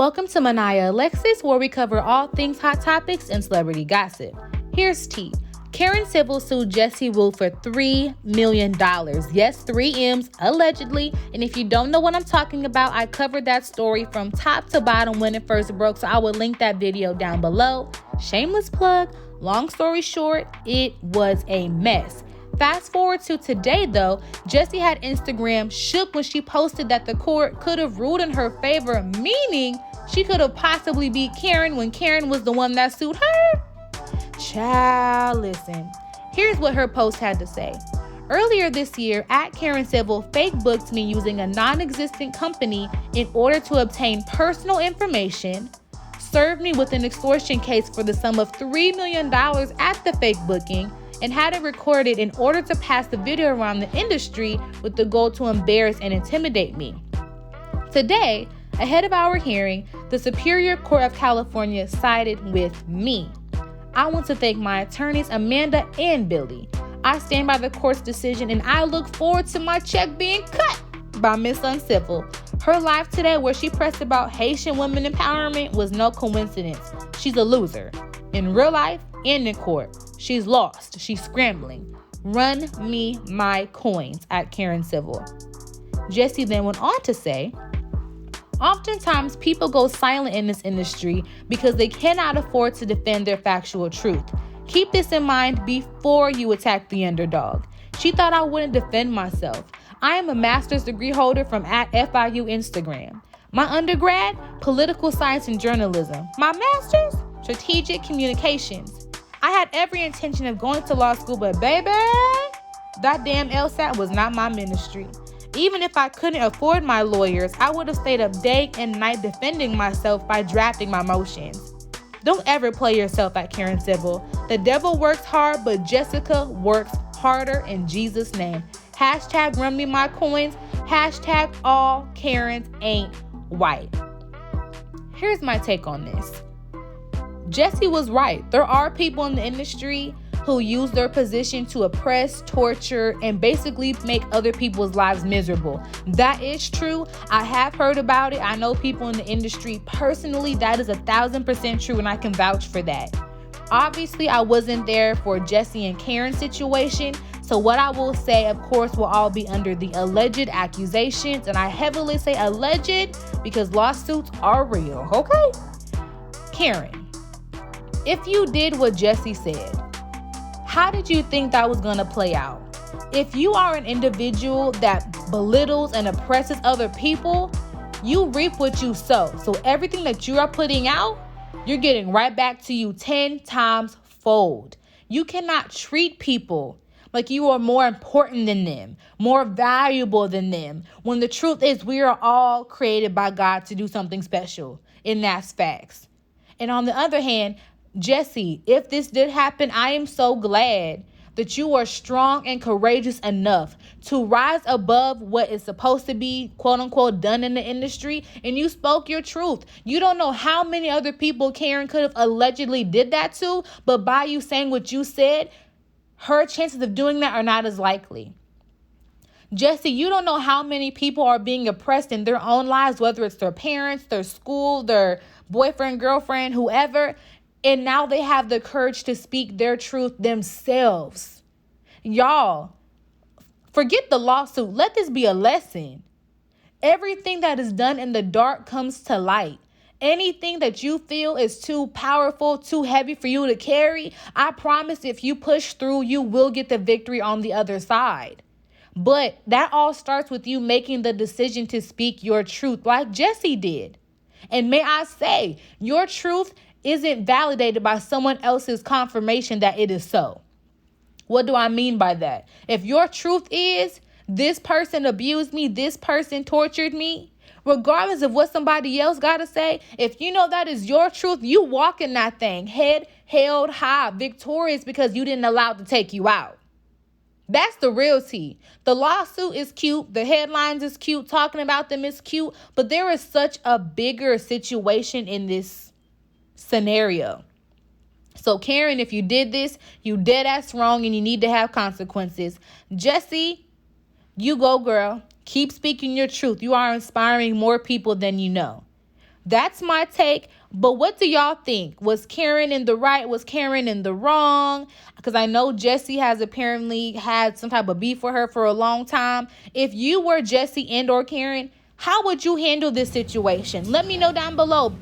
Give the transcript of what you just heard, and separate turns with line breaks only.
Welcome to Manaya Alexis, where we cover all things hot topics and celebrity gossip. Here's T. Karen Civil sued Jessie Wu for $3 million. Yes, 3 M's, allegedly. And if you don't know what I'm talking about, I covered that story from top to bottom when it first broke, so I will link that video down below. Shameless plug. Long story short, it was a mess. Fast forward to today, though, Jessie had Instagram shook when she posted that the court could have ruled in her favor, meaning she could have possibly beat Karen when Karen was the one that sued her. Child, listen. Here's what her post had to say. Earlier this year, at Karen Civil fake booked me using a non-existent company in order to obtain personal information, served me with an extortion case for the sum of $3 million at the fake booking, and had it recorded in order to pass the video around the industry with the goal to embarrass and intimidate me. Today, ahead of our hearing, the Superior Court of California sided with me. I want to thank my attorneys, Amanda and Billy. I stand by the court's decision and I look forward to my check being cut by Miss Uncivil. Her live today where she pressed about Haitian women empowerment was no coincidence. She's a loser. In real life and in court. She's lost. She's scrambling. Run me my coins at Karen Civil. Jessie then went on to say, oftentimes people go silent in this industry because they cannot afford to defend their factual truth. Keep this in mind before you attack the underdog. She thought I wouldn't defend myself. I am a master's degree holder from at FIU Instagram. My undergrad, political science and journalism. My master's, strategic communications. I had every intention of going to law school, but baby, that damn LSAT was not my ministry. Even if I couldn't afford my lawyers, I would have stayed up day and night defending myself by drafting my motions. Don't ever play yourself at Karen Civil. The devil works hard, but Jessica works harder in Jesus' name. Hashtag run me my coins. Hashtag all Karens ain't white. Here's my take on this. Jessie was right. There are people in the industry who use their position to oppress, torture, and basically make other people's lives miserable. That is true. I have heard about it. I know people in the industry personally. That is 1,000% true, and I can vouch for that. Obviously, I wasn't there for Jessie and Karen's situation, so what I will say, of course, will all be under the alleged accusations, and I heavily say alleged because lawsuits are real, okay? Karen, if you did what Jessie said, how did you think that was going to play out? If you are an individual that belittles and oppresses other people, you reap what you sow. So everything that you are putting out, you're getting right back to you 10 times fold. You cannot treat people like you are more important than them, more valuable than them, when the truth is we are all created by God to do something special, and that's facts. And on the other hand, Jessie, if this did happen, I am so glad that you are strong and courageous enough to rise above what is supposed to be, quote unquote, done in the industry, and you spoke your truth. You don't know how many other people Karen could have allegedly did that to, but by you saying what you said, her chances of doing that are not as likely. Jessie, you don't know how many people are being oppressed in their own lives, whether it's their parents, their school, their boyfriend, girlfriend, whoever. And now they have the courage to speak their truth themselves. Y'all, forget the lawsuit. Let this be a lesson. Everything that is done in the dark comes to light. Anything that you feel is too powerful, too heavy for you to carry, I promise if you push through, you will get the victory on the other side. But that all starts with you making the decision to speak your truth like Jessie did. And may I say, your truth isn't validated by someone else's confirmation that it is so. What do I mean by that? If your truth is, this person abused me, this person tortured me, regardless of what somebody else got to say, if you know that is your truth, you walk in that thing, head held high, victorious because you didn't allow it to take you out. That's the real tea. The lawsuit is cute. The headlines is cute. Talking about them is cute. But there is such a bigger situation in this scenario. So Karen, if you did this, you dead ass wrong and you need to have consequences. Jessie, you go, girl. Keep speaking your truth. You are inspiring more people than you know. That's my take. But what do y'all think? Was Karen in the right? Was Karen in the wrong? Because I know Jessie has apparently had some type of beef with her for a long time. If you were Jessie and or Karen, how would you handle this situation? Let me know down below.